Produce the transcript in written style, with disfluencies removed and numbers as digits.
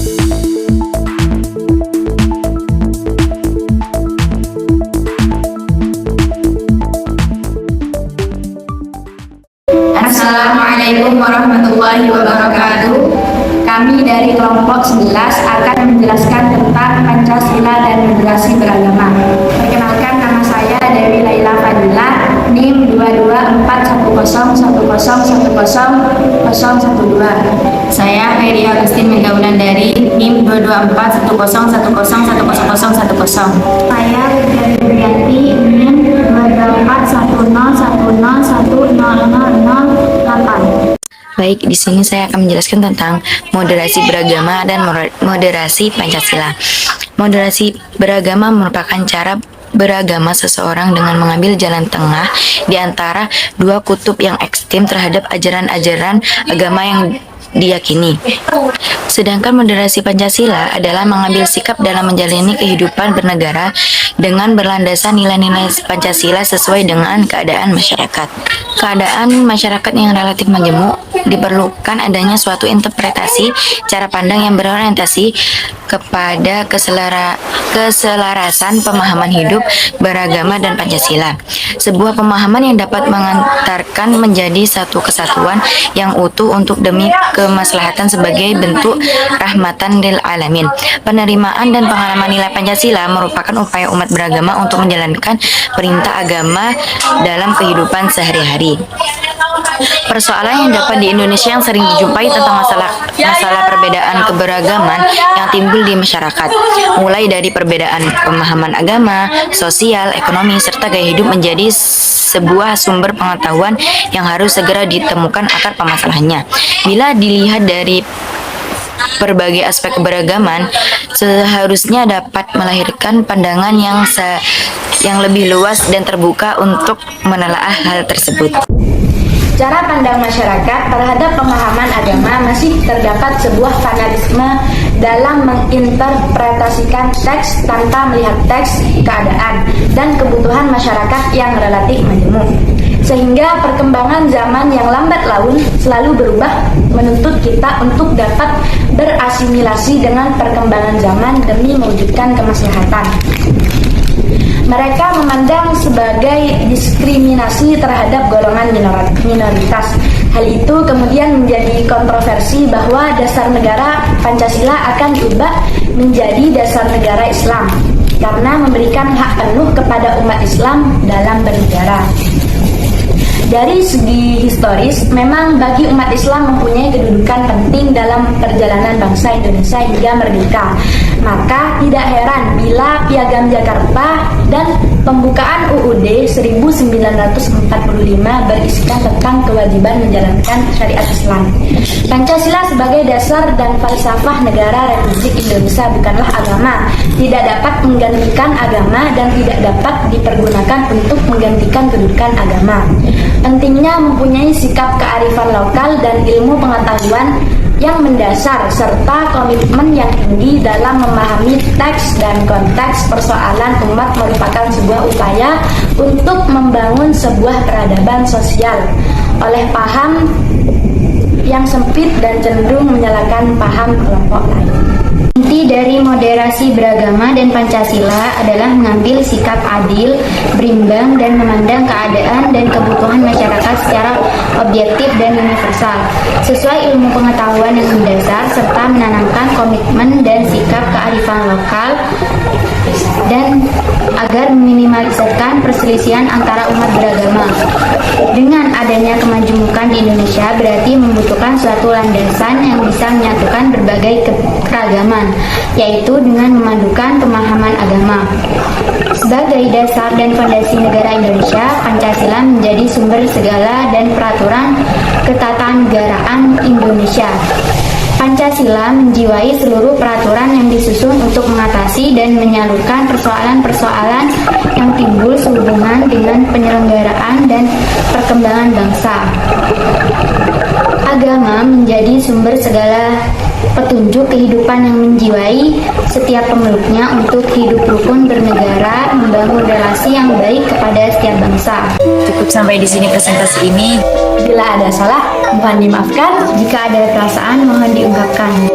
Assalamualaikum warahmatullahi wabarakatuh. Kami dari kelompok 11 akan menjelaskan tentang Pancasila dan moderasi beragama. Perkenalkan, nama saya Dewi Laila Fadila, NIM 2241010101012. Saya Ferry Agustin Megawulan dari NIM 2241010101010. Saya Widianti, NIM 2241010100008. Baik, di sini saya akan menjelaskan tentang moderasi beragama dan moderasi Pancasila. Moderasi beragama merupakan cara beragama seseorang dengan mengambil jalan tengah di antara dua kutub yang ekstrem terhadap ajaran-ajaran agama yang diyakini. Sedangkan moderasi Pancasila adalah mengambil sikap dalam menjalani kehidupan bernegara dengan berlandaskan nilai-nilai Pancasila sesuai dengan keadaan masyarakat. Keadaan masyarakat yang relatif majemuk, diperlukan adanya suatu interpretasi cara pandang yang berorientasi kepada keselarasan pemahaman hidup beragama dan Pancasila. Sebuah pemahaman yang dapat mengantarkan menjadi satu kesatuan yang utuh untuk demi kemaslahatan sebagai bentuk rahmatan lil alamin. Penerimaan dan pengalaman nilai Pancasila merupakan upaya umat beragama untuk menjalankan perintah agama dalam kehidupan sehari-hari. Persoalan yang dapat di Indonesia yang sering dijumpai tentang masalah perbedaan keberagaman yang timbul di masyarakat, mulai dari perbedaan pemahaman agama, sosial, ekonomi, serta gaya hidup menjadi sebuah sumber pengetahuan yang harus segera ditemukan akar permasalahannya. Bila dilihat dari berbagai aspek keberagaman, seharusnya dapat melahirkan pandangan yang lebih luas dan terbuka untuk menelaah hal tersebut. Cara pandang masyarakat terhadap pemahaman agama masih terdapat sebuah fanatisme dalam menginterpretasikan teks tanpa melihat teks, keadaan, dan kebutuhan masyarakat yang relatif majemuk. Sehingga perkembangan zaman yang lambat laun selalu berubah menuntut kita untuk dapat berasimilasi dengan perkembangan zaman demi mewujudkan kemaslahatan. Mereka memandang sebagai diskriminasi terhadap golongan minoritas. Hal itu kemudian menjadi kontroversi bahwa dasar negara Pancasila akan diubah menjadi dasar negara Islam karena memberikan hak penuh kepada umat Islam dalam bernegara. Dari segi historis, memang bagi umat Islam mempunyai kedudukan penting dalam perjalanan bangsa Indonesia hingga merdeka. Maka tidak heran bila Piagam Jakarta dan pembukaan UUD 1945 berisikan tentang kewajiban menjalankan syariat Islam. Pancasila sebagai dasar dan falsafah negara Republik Indonesia bukanlah agama, tidak dapat menggantikan agama dan tidak dapat dipergunakan untuk menggantikan kedudukan agama. Pentingnya mempunyai sikap kearifan lokal dan ilmu pengetahuan yang mendasar serta komitmen yang tinggi dalam memahami teks dan konteks persoalan umat merupakan sebuah upaya untuk membangun sebuah peradaban sosial oleh paham yang sempit dan cenderung menyalahkan paham kelompok lain. Inti dari moderasi beragama dan Pancasila adalah mengambil sikap adil, berimbang, dan memandang keadaan dan kebutuhan masyarakat secara objektif dan universal, sesuai ilmu pengetahuan yang mendasar, serta menanamkan komitmen dan sikap kearifan lokal dan agar meminimalisirkan perselisihan antara umat beragama. Dengan adanya kemajemukan di Indonesia berarti membutuhkan suatu landasan yang bisa menyatukan berbagai keragaman, yaitu dengan memadukan pemahaman agama. Sebagai dasar dan fondasi negara Indonesia, Pancasila menjadi sumber segala dan peraturan ketatanegaraan Indonesia. Pancasila menjiwai seluruh peraturan yang disusun untuk mengatasi dan menyalurkan persoalan-persoalan yang timbul sehubungan dengan penyelenggaraan dan perkembangan bangsa. Agama menjadi sumber segala petunjuk kehidupan yang menjiwai setiap pemeluknya untuk hidup rukun bernegara, membangun relasi yang baik kepada setiap bangsa. Cukup sampai di sini presentasi ini. Bila ada salah, mohon dimaafkan. Jika ada perasaan, mohon diungkapkan.